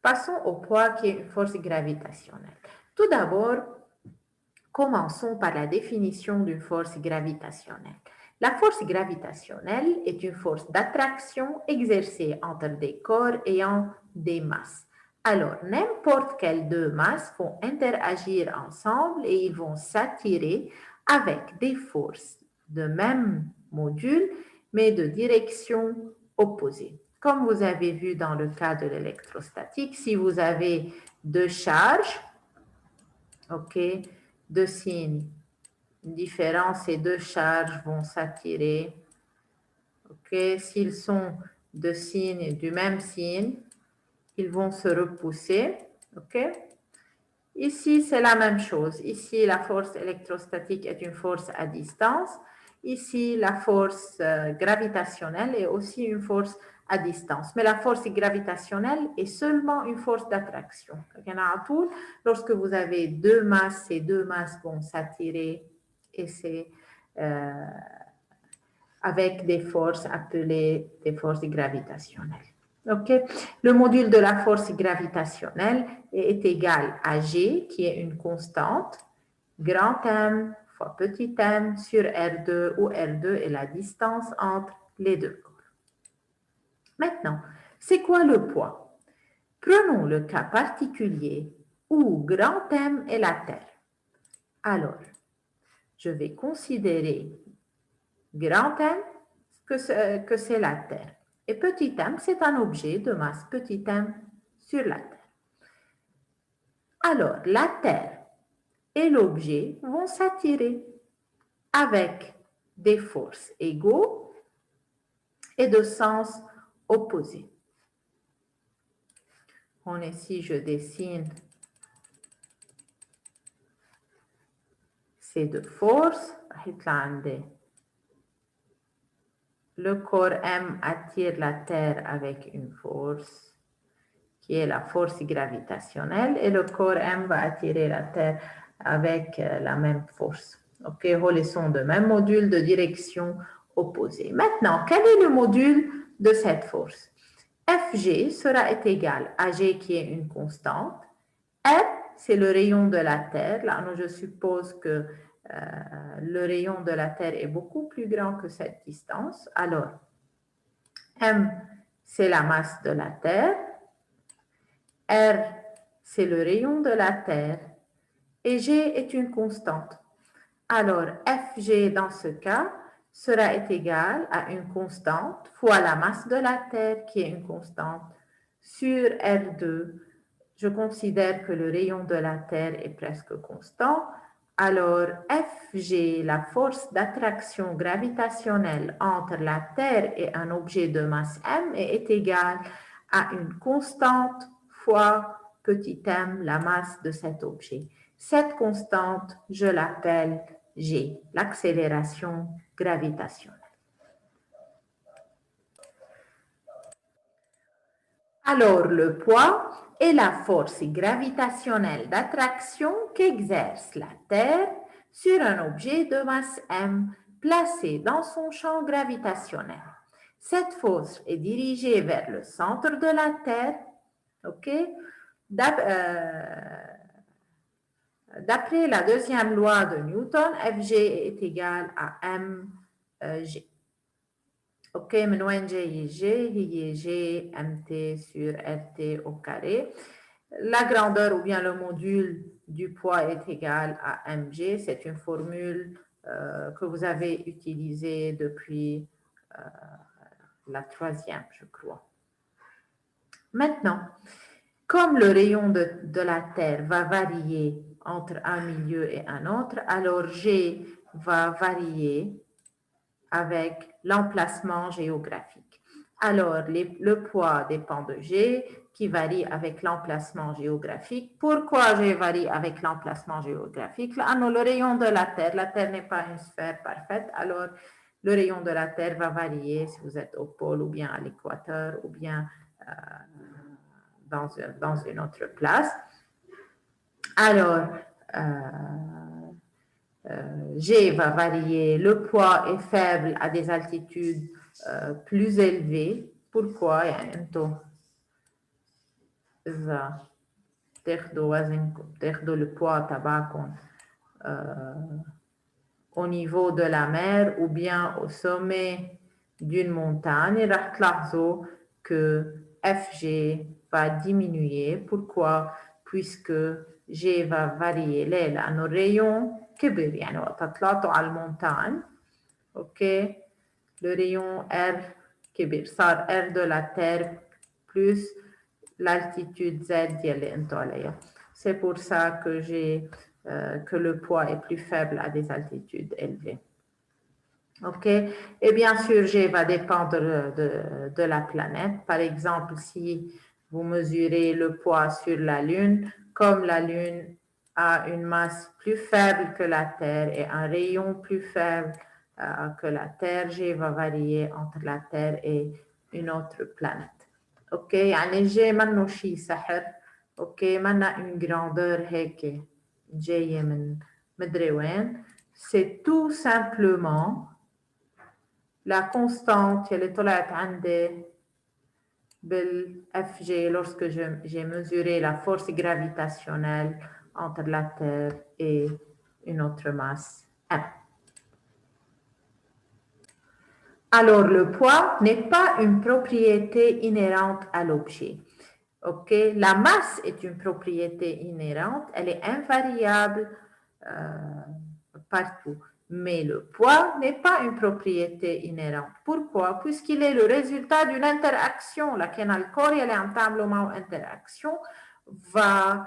Passons au poids qui est une force gravitationnelle. Tout d'abord, commençons par la définition d'une force gravitationnelle. La force gravitationnelle est une force d'attraction exercée entre des corps ayant des masses. Alors, n'importe quelles deux masses vont interagir ensemble et ils vont s'attirer avec des forces de même module, mais de direction opposée. Comme vous avez vu dans le cas de l'électrostatique, si vous avez deux charges, ok, deux signes différents, ces deux charges vont s'attirer. Ok, s'ils sont de signes du même signe, ils vont se repousser. Ok, ici c'est la même chose. Ici la force électrostatique est une force à distance. Ici la force gravitationnelle est aussi une force à distance. Mais la force gravitationnelle est seulement une force d'attraction. Lorsque vous avez deux masses, ces deux masses vont s'attirer et c'est avec des forces appelées des forces gravitationnelles. Okay. Le module de la force gravitationnelle est égal à G, qui est une constante, grand M fois petit m sur R2, où R2 est la distance entre les deux corps. Maintenant, c'est quoi le poids? Prenons le cas particulier où grand M est la Terre. Alors, je vais considérer grand M que c'est la Terre. Et petit m, c'est un objet de masse petit m sur la Terre. Alors, la Terre et l'objet vont s'attirer avec des forces égaux et de sens opposés. Ici, je dessine ces deux forces. Le corps M attire la Terre avec une force qui est la force gravitationnelle, et le corps M va attirer la Terre avec la même force. Ok, ils sont de même module de direction opposée. Maintenant, quel est le module de cette force? Fg sera égal à G qui est une constante. R, c'est le rayon de la Terre. Là, je suppose que le rayon de la Terre est beaucoup plus grand que cette distance. Alors, M, c'est la masse de la Terre. R, c'est le rayon de la Terre. Et G est une constante. Alors, Fg, dans ce cas, sera égal à une constante fois la masse de la Terre, qui est une constante, sur R2. Je considère que le rayon de la Terre est presque constant. Alors, Fg, la force d'attraction gravitationnelle entre la Terre et un objet de masse m, est égale à une constante fois petit m, la masse de cet objet. Cette constante, je l'appelle G, l'accélération gravitationnelle. Alors, le poids est la force gravitationnelle d'attraction qu'exerce la Terre sur un objet de masse m placé dans son champ gravitationnel. Cette force est dirigée vers le centre de la Terre. Ok? D'après la deuxième loi de Newton, Fg est égal à mg. Ok, من وين جاي G هي G mt sur RT au carré. La grandeur ou bien le module du poids est égal à mg. C'est une formule que vous avez utilisée depuis la troisième, je crois. Maintenant, comme le rayon de la Terre va varier entre un milieu et un autre, alors G va varier avec l'emplacement géographique. Alors, le poids dépend de G, qui varie avec l'emplacement géographique. Pourquoi G varie avec l'emplacement géographique? Le rayon de la Terre n'est pas une sphère parfaite, alors le rayon de la Terre va varier si vous êtes au pôle ou bien à l'équateur ou bien dans une autre place. Alors, G va varier, le poids est faible à des altitudes plus élevées. Pourquoi? إذا تاخدوا وزنكم تاخدوا الpoids تبعكم au niveau de la mer ou bien au sommet d'une montagne, راح تلاحظوا que FG va diminuer. Pourquoi? Puisque G va varier. ليه؟ لأنه الريون كبر. يعني وقت طلعتوا على المونتاgne, ok, le rayon R كبر. صار R de la Terre plus l'altitude Z اللي انتوا عليها. C'est pour ça que que le poids est plus faible à des altitudes élevées. OK? Et bien sûr, G va dépendre de la planète. Par exemple, si vous mesurez le poids sur la Lune, comme la Lune a une masse plus faible que la Terre et un rayon plus faible que la Terre, G va varier entre la Terre et une autre planète. OK? يعني G منه شيء سحر. OK? منا une grandeur هيك جاية من مدري وين. C'est tout simplement la constante اللي طلعت عندي بالFG lorsque j'ai mesuré la force gravitationnelle entre la Terre et une autre masse M. Alors, le poids n'est pas une propriété inhérente à l'objet. OK? La masse est une propriété inhérente, elle est invariable partout. Mais le poids n'est pas une propriété inhérente. Pourquoi? Puisqu'il est le résultat d'une interaction. لكن الكور اللي عم تعملوا معه interaction va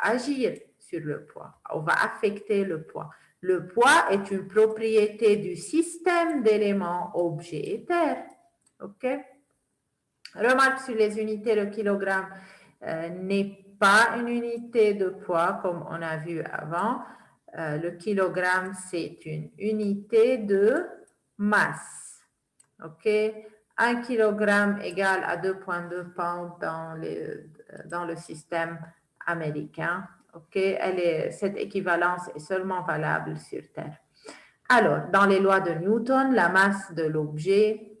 agir sur le poids ou va affecter le poids. Le poids est une propriété du système d'éléments objets et terre. OK? Remarque sur les unités, le kilogramme n'est pas une unité de poids comme on a vu avant. Le kilogramme, c'est une unité de masse. OK? 1 kilogramme égale à 2,2 pounds dans le système américain. OK? Cette équivalence est seulement valable sur Terre. Alors, dans les lois de Newton, la masse de l'objet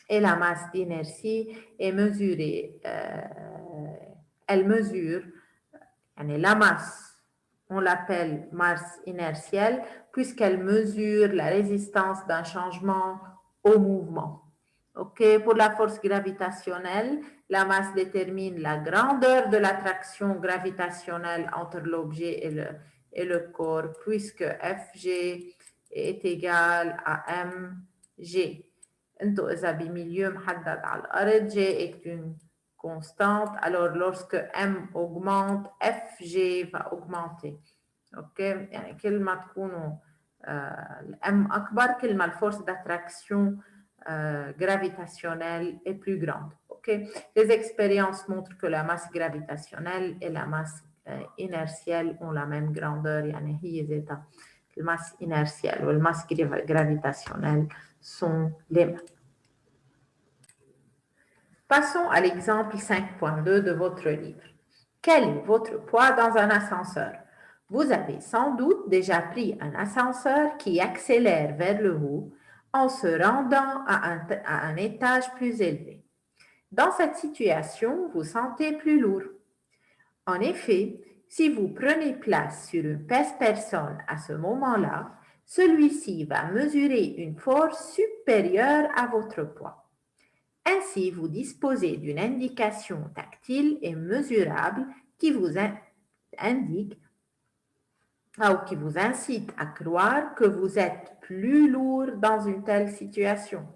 et la masse d'inertie est mesurée. Elle mesure, la masse, on l'appelle masse inertielle, puisqu'elle mesure la résistance d'un changement au mouvement. OK? Pour la force gravitationnelle, la masse détermine la grandeur de l'attraction gravitationnelle entre l'objet et le corps, puisque Fg est égal à mg. انتو إذا بمليو محدد على الأرض G est une constante, alors lorsque M augmente, Fg va augmenter. OK? يعني كل ما تكونوا M أكبر كل ما الفورce d'attraction gravitationnelle est plus grande. OK? Les expériences montrent que la masse gravitationnelle et la masse inertielle ont la même grandeur. يعني هي ذاتها الماsse inertielle ou la masse gravitationnelle sont les mêmes. Passons à l'exemple 5.2 de votre livre. Quel est votre poids dans un ascenseur? Vous avez sans doute déjà pris un ascenseur qui accélère vers le haut en se rendant à un étage plus élevé. Dans cette situation, vous sentez plus lourd. En effet, si vous prenez place sur une personne à ce moment-là, celui-ci va mesurer une force supérieure à votre poids. Ainsi, vous disposez d'une indication tactile et mesurable qui vous indique ou qui vous incite à croire que vous êtes plus lourd dans une telle situation.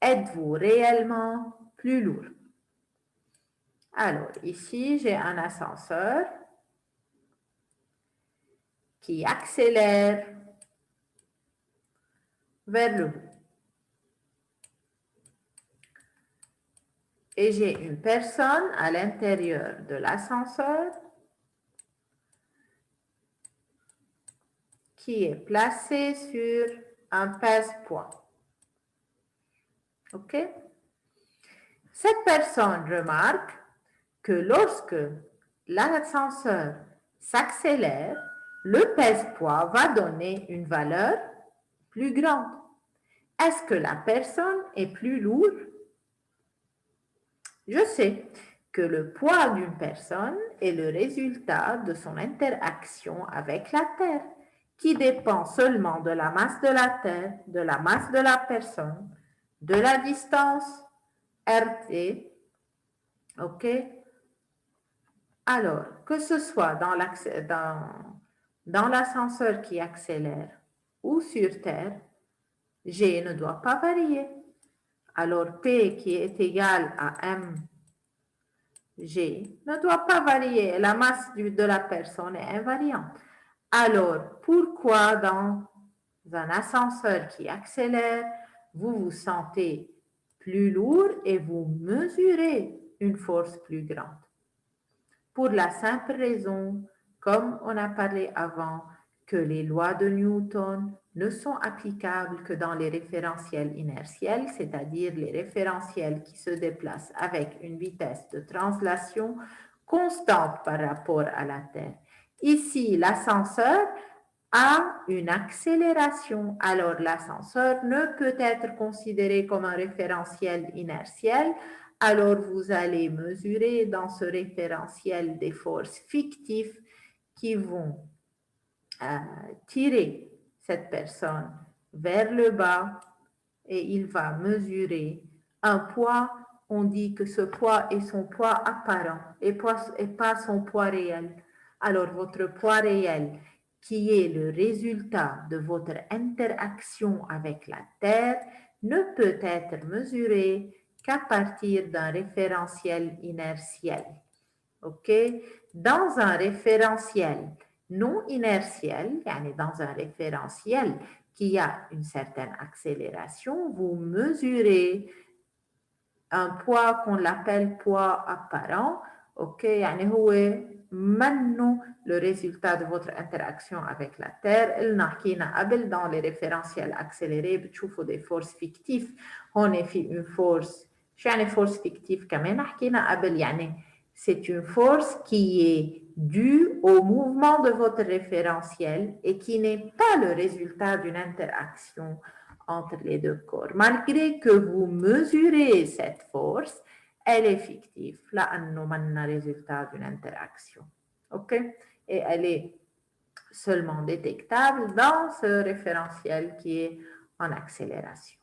Êtes-vous réellement plus lourd? Alors, ici, j'ai un ascenseur qui accélère vers le haut. Et j'ai une personne à l'intérieur de l'ascenseur qui est placée sur un pèse-poids. OK? Cette personne remarque que lorsque l'ascenseur s'accélère, le pèse-poids va donner une valeur plus grande. Est-ce que la personne est plus lourde? Je sais que le poids d'une personne est le résultat de son interaction avec la Terre, qui dépend seulement de la masse de la Terre, de la masse de la personne, de la distance RT, ok? Alors, que ce soit dans l'ascenseur qui accélère ou sur Terre, G ne doit pas varier. Alors, P qui est égal à M G ne doit pas varier. La masse de la personne est invariante. Alors, pourquoi dans un ascenseur qui accélère, vous vous sentez plus lourd et vous mesurez une force plus grande? Pour la simple raison, comme on a parlé avant, que les lois de Newton ne sont applicables que dans les référentiels inertiels, c'est-à-dire les référentiels qui se déplacent avec une vitesse de translation constante par rapport à la Terre. Ici, l'ascenseur a une accélération. Alors, l'ascenseur ne peut être considéré comme un référentiel inertiel. Alors, vous allez mesurer dans ce référentiel des forces fictives qui vont tirer cette personne vers le bas et il va mesurer un poids. On dit que ce poids est son poids apparent et pas son poids réel. Alors, votre poids réel, qui est le résultat de votre interaction avec la Terre, ne peut être mesuré qu'à partir d'un référentiel inertiel. OK? Dans un référentiel non inertiel, dans un référentiel qui a une certaine accélération, vous mesurez un poids qu'on appelle poids apparent. OK? يعني هو منه le résultat de votre interaction avec la Terre. قلنا حكينا قبل dans les référentiels accélérés بتشوفوا des forces fictives. هون في une force. شو يعني force fictive كمان حكينا قبل يعني c'est une force qui est due au mouvement de votre référentiel et qui n'est pas le résultat d'une interaction entre les deux corps. Malgré que vous mesurez cette force, elle est fictive. لأنه منا résultat d'une interaction. OK? Et elle est seulement détectable dans ce référentiel qui est en accélération.